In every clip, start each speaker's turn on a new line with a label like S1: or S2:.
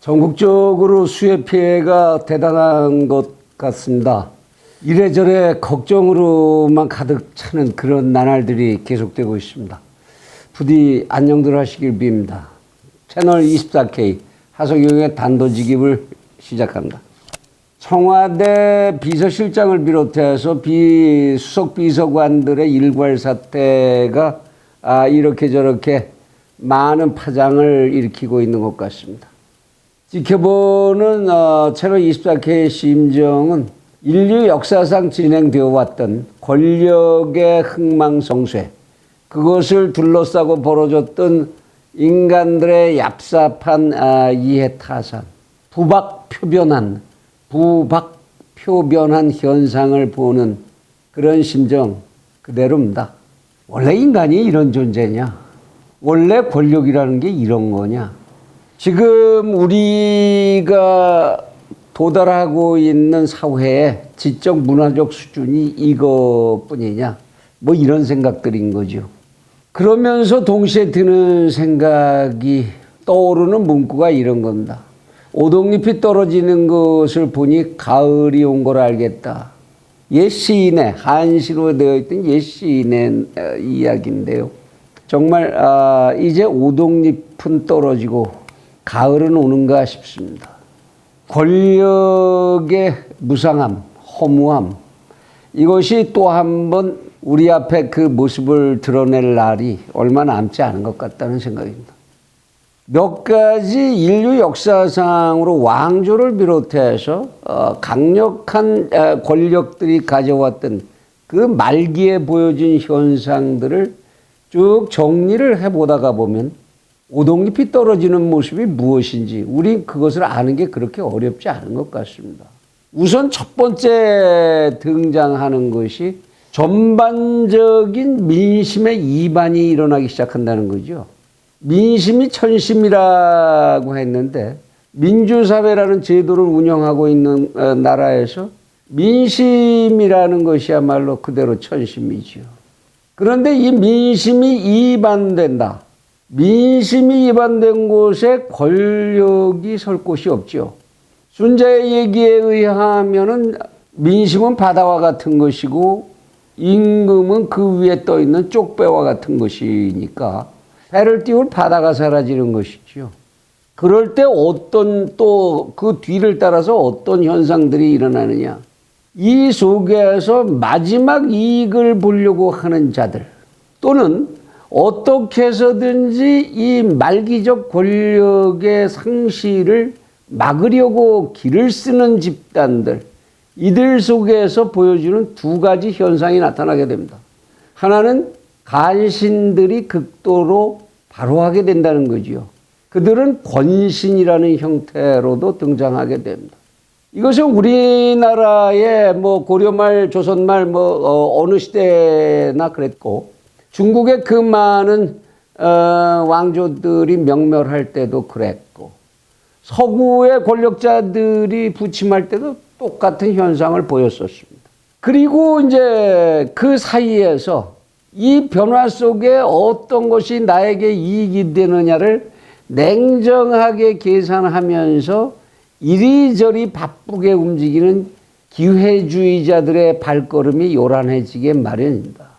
S1: 전국적으로 수해 피해가 대단한 것 같습니다. 이래저래 걱정으로만 가득 차는 그런 나날들이 계속되고 있습니다. 부디 안녕들 하시길 빕니다. 채널 24K 하석영의 단도직입을 시작합니다. 청와대 비서실장을 비롯해서 수석 비서관들의 일괄 사태가 이렇게 저렇게 많은 파장을 일으키고 있는 것 같습니다. 지켜보는 채널 24K의 심정은 인류 역사상 진행되어 왔던 권력의 흥망성쇠, 그것을 둘러싸고 벌어졌던 인간들의 얍삽한 이해타산, 부박표변한 현상을 보는 그런 심정 그대로입니다. 원래 인간이 이런 존재냐? 원래 권력이라는 게 이런 거냐? 지금 우리가 도달하고 있는 사회의 지적 문화적 수준이 이것뿐이냐? 뭐 이런 생각들인 거죠. 그러면서 동시에 드는 생각이 떠오르는 문구가 이런 겁니다. 오동잎이 떨어지는 것을 보니 가을이 온 걸 알겠다. 옛 시인의, 한시로 되어 있던 옛 시인의 이야기인데요. 정말 이제 오동잎은 떨어지고 가을은 오는가 싶습니다. 권력의 무상함, 허무함, 이것이 또 한 번 우리 앞에 그 모습을 드러낼 날이 얼마 남지 않은 것 같다는 생각입니다. 몇 가지 인류 역사상으로 왕조를 비롯해서 강력한 권력들이 가져왔던 그 말기에 보여진 현상들을 쭉 정리를 해보다가 보면 오동잎이 떨어지는 모습이 무엇인지 우린 그것을 아는 게 그렇게 어렵지 않은 것 같습니다. 우선 첫 번째 등장하는 것이 전반적인 민심의 이반이 일어나기 시작한다는 거죠. 민심이 천심이라고 했는데 민주사회라는 제도를 운영하고 있는 나라에서 민심이라는 것이야말로 그대로 천심이죠. 그런데 이 민심이 이반된다. 민심이 이반된 곳에 권력이 설 곳이 없죠. 순자의 얘기에 의하면은 민심은 바다와 같은 것이고 임금은 그 위에 떠 있는 쪽배와 같은 것이니까 배를 띄울 바다가 사라지는 것이죠. 그럴 때 또 그 뒤를 따라서 어떤 현상들이 일어나느냐. 이 속에서 마지막 이익을 보려고 하는 자들 또는 어떻게 해서든지 이 말기적 권력의 상실을 막으려고 길을 쓰는 집단들, 이들 속에서 보여주는 두 가지 현상이 나타나게 됩니다. 하나는 간신들이 극도로 발호하게 된다는 거죠. 그들은 권신이라는 형태로도 등장하게 됩니다. 이것은 우리나라의 고려말, 조선말 어느 시대나 그랬고 중국의 그 많은 왕조들이 명멸할 때도 그랬고 서구의 권력자들이 부침할 때도 똑같은 현상을 보였었습니다. 그리고 이제 그 사이에서 이 변화 속에 어떤 것이 나에게 이익이 되느냐를 냉정하게 계산하면서 이리저리 바쁘게 움직이는 기회주의자들의 발걸음이 요란해지게 마련입니다.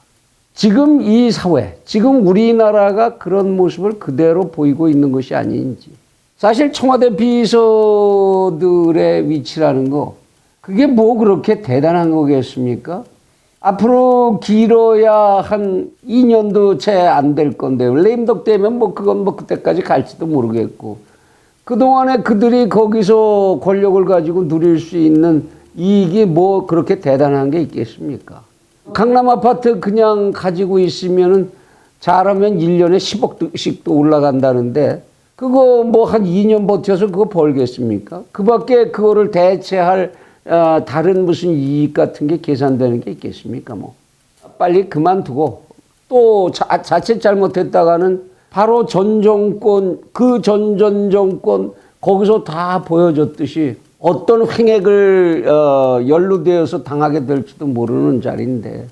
S1: 지금 이 사회, 지금 우리나라가 그런 모습을 그대로 보이고 있는 것이 아닌지. 사실 청와대 비서들의 위치라는 거, 그게 그렇게 대단한 거겠습니까? 앞으로 길어야 한 2년도 채 안 될 건데, 레임덕 되면 그건 그때까지 갈지도 모르겠고, 그동안에 그들이 거기서 권력을 가지고 누릴 수 있는 이익이 그렇게 대단한 게 있겠습니까? 강남 아파트 그냥 가지고 있으면은 잘하면 1년에 10억씩도 올라간다는데, 그거 한 2년 버텨서 그거 벌겠습니까? 그 밖에 그거를 대체할 다른 무슨 이익 같은 게 계산되는 게 있겠습니까? 빨리 그만두고 또 자칫 잘못했다가는 바로 전 정권, 그 전 정권 거기서 다 보여줬듯이 어떤 횡액을 연루되어서 당하게 될지도 모르는 자리인데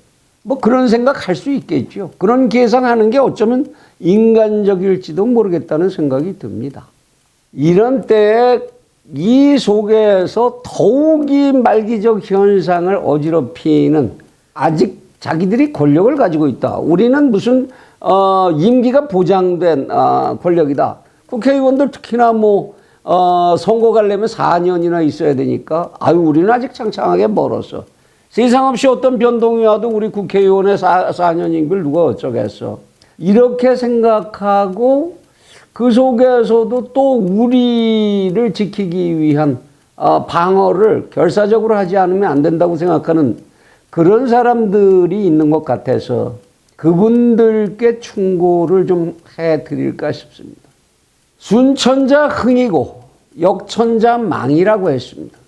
S1: 그런 생각할 수 있겠죠. 그런 계산하는 게 어쩌면 인간적일지도 모르겠다는 생각이 듭니다. 이런 때에 이 속에서 더욱이 말기적 현상을 어지럽히는 아직 자기들이 권력을 가지고 있다. 우리는 무슨 임기가 보장된 권력이다. 국회의원들 특히나 선거 가려면 4년이나 있어야 되니까 우리는 아직 창창하게 멀었어. 세상 없이 어떤 변동이 와도 우리 국회의원의 4년 임기를 누가 어쩌겠어. 이렇게 생각하고 그 속에서도 또 우리를 지키기 위한 방어를 결사적으로 하지 않으면 안 된다고 생각하는 그런 사람들이 있는 것 같아서 그분들께 충고를 좀 해드릴까 싶습니다. 순천자 흥이고 역천자 망이라고 했습니다.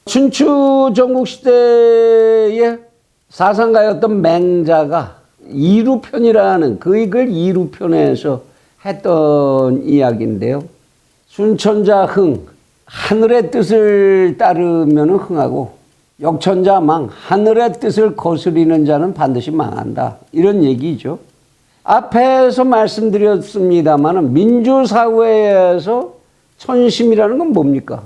S1: 춘추 전국시대의 사상가였던 맹자가 이루편이라는 그 글 이루편에서 했던 이야기인데요. 순천자 흥, 하늘의 뜻을 따르면 흥하고 역천자 망, 하늘의 뜻을 거스리는 자는 반드시 망한다. 이런 얘기죠. 앞에서 말씀드렸습니다만 민주사회에서 천심이라는 건 뭡니까?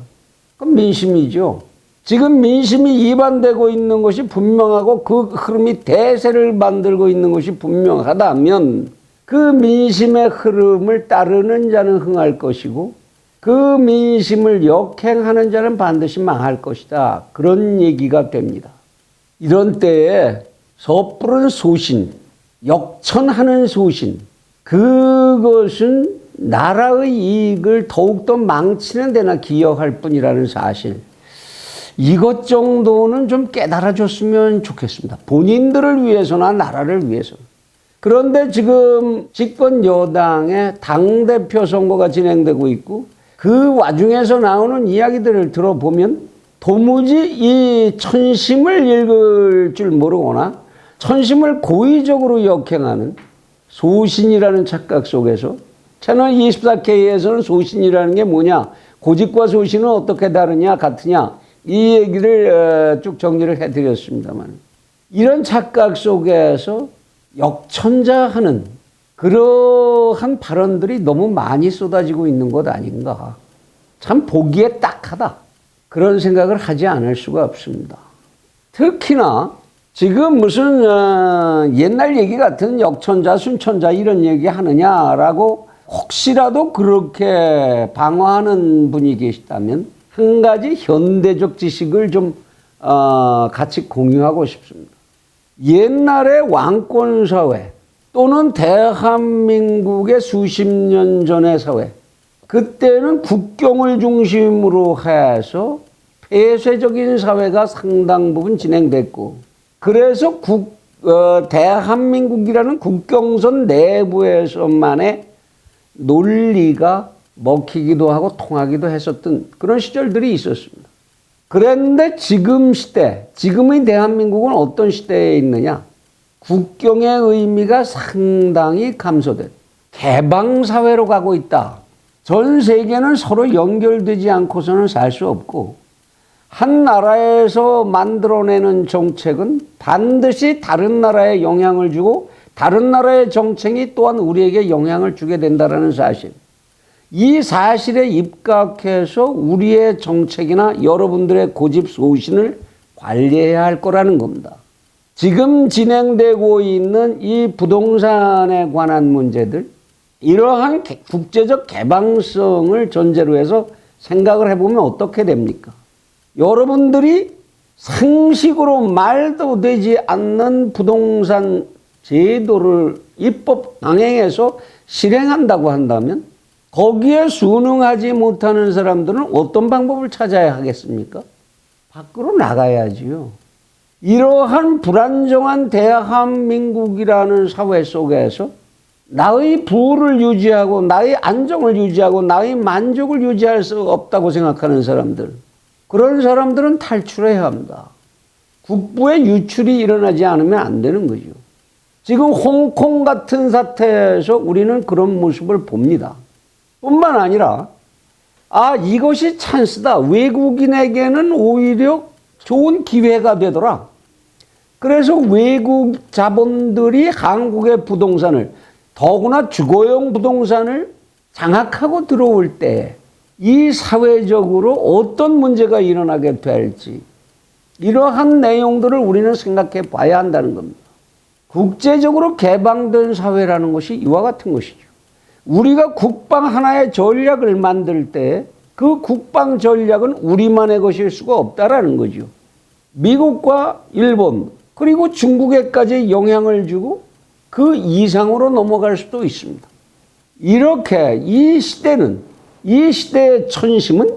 S1: 그건 민심이죠. 지금 민심이 이반되고 있는 것이 분명하고 그 흐름이 대세를 만들고 있는 것이 분명하다면 그 민심의 흐름을 따르는 자는 흥할 것이고 그 민심을 역행하는 자는 반드시 망할 것이다. 그런 얘기가 됩니다. 이런 때에 섣부른 소신, 역천하는 소신, 그것은 나라의 이익을 더욱더 망치는 데나 기여할 뿐이라는 사실. 이것 정도는 좀 깨달아줬으면 좋겠습니다. 본인들을 위해서나 나라를 위해서. 그런데 지금 집권 여당의 당대표 선거가 진행되고 있고 그 와중에서 나오는 이야기들을 들어보면 도무지 이 천심을 읽을 줄 모르거나 천심을 고의적으로 역행하는 소신이라는 착각 속에서 채널 24K에서는 소신이라는 게 뭐냐, 고집과 소신은 어떻게 다르냐, 같으냐, 이 얘기를 쭉 정리를 해드렸습니다만 이런 착각 속에서 역천자하는 그러한 발언들이 너무 많이 쏟아지고 있는 것 아닌가. 참 보기에 딱하다. 그런 생각을 하지 않을 수가 없습니다. 특히나 지금 무슨 옛날 얘기 같은 역천자, 순천자 이런 얘기 하느냐라고 혹시라도 그렇게 방어하는 분이 계시다면 한 가지 현대적 지식을 좀 같이 공유하고 싶습니다. 옛날의 왕권사회 또는 대한민국의 수십 년 전의 사회, 그때는 국경을 중심으로 해서 폐쇄적인 사회가 상당 부분 진행됐고 그래서 대한민국이라는 국경선 내부에서만의 논리가 먹히기도 하고 통하기도 했었던 그런 시절들이 있었습니다. 그런데 지금 시대, 지금의 대한민국은 어떤 시대에 있느냐? 국경의 의미가 상당히 감소된 개방사회로 가고 있다. 전 세계는 서로 연결되지 않고서는 살 수 없고 한 나라에서 만들어내는 정책은 반드시 다른 나라에 영향을 주고 다른 나라의 정책이 또한 우리에게 영향을 주게 된다는 사실. 이 사실에 입각해서 우리의 정책이나 여러분들의 고집 소신을 관리해야 할 거라는 겁니다. 지금 진행되고 있는 이 부동산에 관한 문제들, 이러한 국제적 개방성을 전제로 해서 생각을 해보면 어떻게 됩니까? 여러분들이 상식으로 말도 되지 않는 부동산 제도를 입법 강행해서 실행한다고 한다면 거기에 순응하지 못하는 사람들은 어떤 방법을 찾아야 하겠습니까? 밖으로 나가야지요. 이러한 불안정한 대한민국이라는 사회 속에서 나의 부를 유지하고 나의 안정을 유지하고 나의 만족을 유지할 수 없다고 생각하는 사람들, 그런 사람들은 탈출해야 합니다. 국부의 유출이 일어나지 않으면 안 되는 거죠. 지금 홍콩 같은 사태에서 우리는 그런 모습을 봅니다. 뿐만 아니라 이것이 찬스다. 외국인에게는 오히려 좋은 기회가 되더라. 그래서 외국 자본들이 한국의 부동산을, 더구나 주거용 부동산을 장악하고 들어올 때 이 사회적으로 어떤 문제가 일어나게 될지 이러한 내용들을 우리는 생각해 봐야 한다는 겁니다. 국제적으로 개방된 사회라는 것이 이와 같은 것이죠. 우리가 국방 하나의 전략을 만들 때 그 국방 전략은 우리만의 것일 수가 없다라는 거죠. 미국과 일본 그리고 중국에까지 영향을 주고 그 이상으로 넘어갈 수도 있습니다. 이렇게 이 시대의 천심은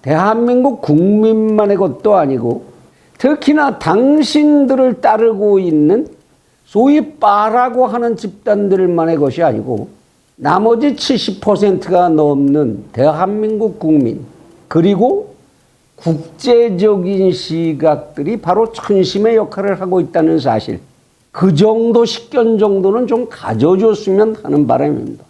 S1: 대한민국 국민만의 것도 아니고 특히나 당신들을 따르고 있는 소위 빠라고 하는 집단들만의 것이 아니고 나머지 70%가 넘는 대한민국 국민 그리고 국제적인 시각들이 바로 천심의 역할을 하고 있다는 사실, 그 정도 식견 정도는 좀 가져줬으면 하는 바람입니다.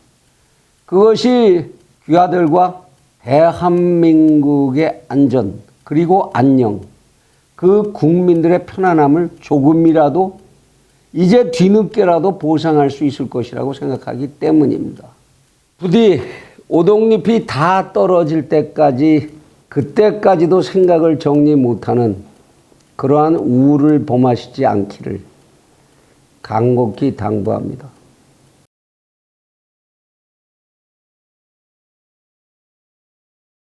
S1: 그것이 귀하들과 대한민국의 안전 그리고 안녕, 그 국민들의 편안함을 조금이라도 이제 뒤늦게라도 보상할 수 있을 것이라고 생각하기 때문입니다. 부디 오동잎이 다 떨어질 때까지 그때까지도 생각을 정리 못하는 그러한 우울을 범하시지 않기를 간곡히 당부합니다.